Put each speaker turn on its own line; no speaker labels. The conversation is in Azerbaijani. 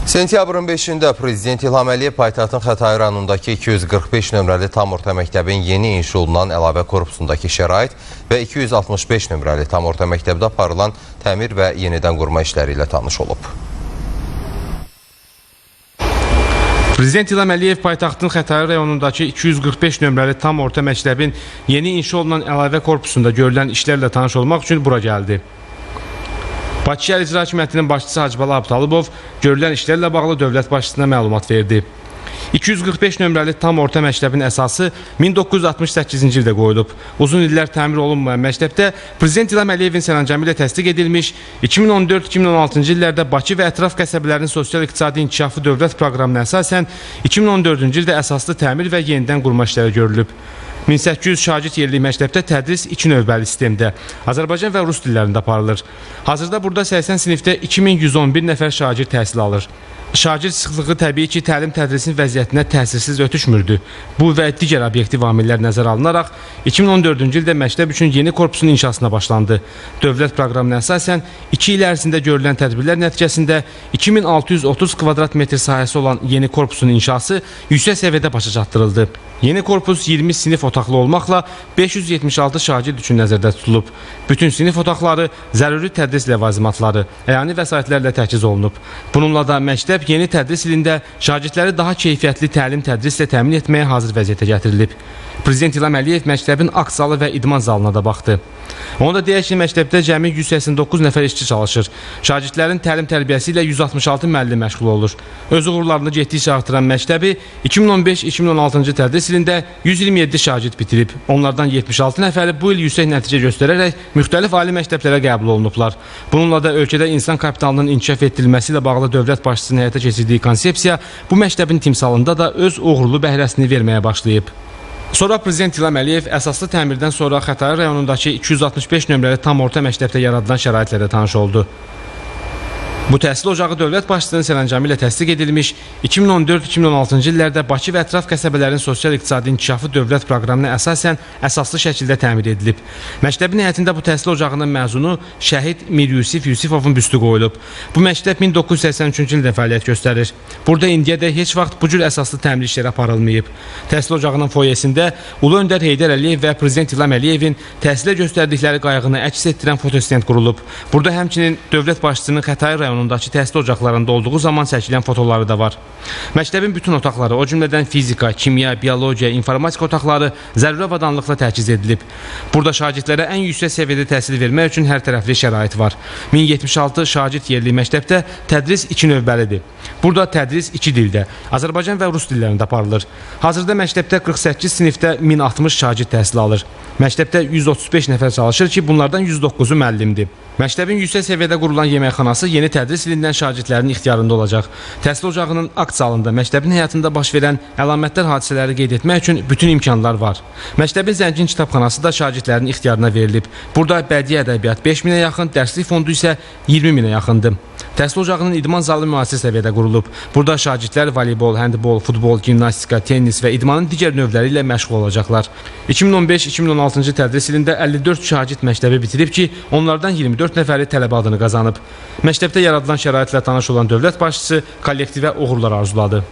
Sentyabrın 5-də Prezident İlham Əliyev paytaxtın Xətai rayonundakı 245 nömrəli tam orta məktəbin yeni inşa olunan əlavə korpusundakı şərait və 265 nömrəli tam orta məktəbdə aparılan təmir və yenidən qurma işləri ilə tanış olub.
Prezident İlham Əliyev paytaxtın Xətai rayonundakı 245 nömrəli tam orta məktəbin yeni inşa olunan əlavə korpusunda görülən işlərlə tanış olmaq üçün bura gəldi. Bakı Şəhər İcra Hakimiyyətinin başçısı Hacıbala Abtalıbov görülən işlərlə bağlı dövlət başçısına məlumat verdi. 245 nömrəli tam orta məktəbin əsası 1968-ci ildə qoyulub. Uzun illər təmir olunmayan məktəbdə Prezident İlham Əliyevin sərəncamı ilə təsdiq edilmiş 2014-2016-cı illərdə Bakı və ətraf qəsəbələrinin sosial-iqtisadi inkişafı dövlət proqramına əsasən 2014-cü ildə əsaslı təmir və yenidən qurma işləri görülüb. 1800 şagird yerli məktəbdə tədris 2 növbəli sistemdə Azərbaycan və rus dillərində aparılır. Hazırda burada 80 sinifdə 2111 nəfər şagird təhsil alır. Şagird sıxlığı təbii ki, təlim-tədrisin vəziyyətinə təsirsiz ötüşmürdü. Bu və digər obyektiv amillər nəzərə alınaraq 2014-cü ildə məktəb üçün yeni korpusun inşasına başlandı. Dövlət proqramına əsasən 2 il ərzində görülən tədbirlər nəticəsində 2630 kvadrat metr sahəsi olan yeni korpusun inşası yüksək səviyyədə başa çatdırıldı. Yeni korpus 20 sinif otaqlı olmaqla 576 şagird üçün nəzərdə tutulub. Bütün sinif otaqları zəruri tədris ləvazimatları, əyani vəsaitlərlə təchiz olunub. Bununla da məktəb yeni tədris ilində şagirdləri daha keyfiyyətli təlim-tədrislə təmin etməyə hazır vəziyyətə gətirilib. Prezident İlham Əliyev məktəbin akt zalı və idman zalına da baxdı. Onu da deyək ki, məktəbdə cəmi 189 nəfər işçi çalışır. Şagirdlərin təlim-tərbiyəsi ilə 166 müəllim məşğul olur. Öz uğurlarını getdikcə artıran məktəbi 2015-2016-cı tədris ilində 127 şagird bitirib. Onlardan 76 nəfəri bu il yüksək nəticə göstərərək müxtəlif ali məktəblərə qəbul olunublar. Bununla da ölkədə insan kapitalının inkişaf etdirilməsi ilə bağlı dövlət başçısının həyata keçirdiyi konsepsiya bu məktəbin timsalında da öz uğurlu bəhrəsini verməyə başlayıb. Sonra Prezident İlham Əliyev əsaslı təmirdən sonra Xətai rayonundakı 265 nömrəli tam orta məktəbdə yaradılan şəraitlə də tanış oldu. Bu təhsil ocağı dövlət başçısının sərəncamı ilə təsdiq edilmiş 2014-2016-cı illərdə Bakı və ətraf qəsəbələrin sosial-iqtisadi inkişafı dövlət proqramına əsasən əsaslı şəkildə təmir edilib. Məktəbin həyətində bu təhsil ocağının məzunu şəhid Mir Yusif Yusifovun büstü qoyulub. Bu məktəb 1983-cü ildə fəaliyyət göstərir. Burada indiyədək heç vaxt bu cür əsaslı təmir işləri aparılmayıb. Təhsil ocağının foyesində Ulu Öndər Heydər Əliyev və Prezident İlham Əliyevin təhsilə göstərdikləri qayğını əks etdirən fotostent qurulub. Burada həmçinin dövlət başçısının Xətai rayonundakı təhsil ocaqlarında olduğu zaman çəkilən fotoları da var. Məktəbin bütün otaqları, o cümlədən fizika, kimya, biologiya, informatika otaqları zəruri avadanlıqla təchiz edilib. Burada şagirdlərə ən yüksək səviyyədə təhsil vermək üçün hər tərəfli şərait var. 1076 şagird yerli məktəbdə tədris 2 növbəlidir. Burada tədris 2 dildə, Azərbaycan və rus dillərində aparılır. Hazırda məktəbdə 48 sinifdə 1060 şagird təhsil alır. Məktəbdə 135 nəfər çalışır ki, bunlardan 109-u müəllimdir. Məktəbin yüksək səviyyədə qurulan yeməkxanası yeni tədris ilindən şagirdlərin ixtiyarında olacaq. Təhsil ocağının akt zalında məktəbin həyatında baş verən əlamətdar hadisələri qeyd etmək üçün bütün imkanlar var. Məktəbin zəngin kitabxanası da şagirdlərin ixtiyarına verilib. Burada bədii ədəbiyyat 5000-ə yaxın, dərslik fondu isə 20.000-ə yaxındır. Təhsil ocağının idman zalı müasir səviyyədə qurulub. Burada şagirdlər voleybol, handbol, futbol, gimnastika, tennis və idmanın digər növləri ilə məşğul olacaqlar. 2015-2016-cı tədris ilində 54 şagird məktəbi bitirib ki, onlardan 24 nəfəri tələbə adını qazanıb. Məktəbdə yaradılan şəraitlə tanış olan dövlət başçısı kollektivə uğurlar arzuladı.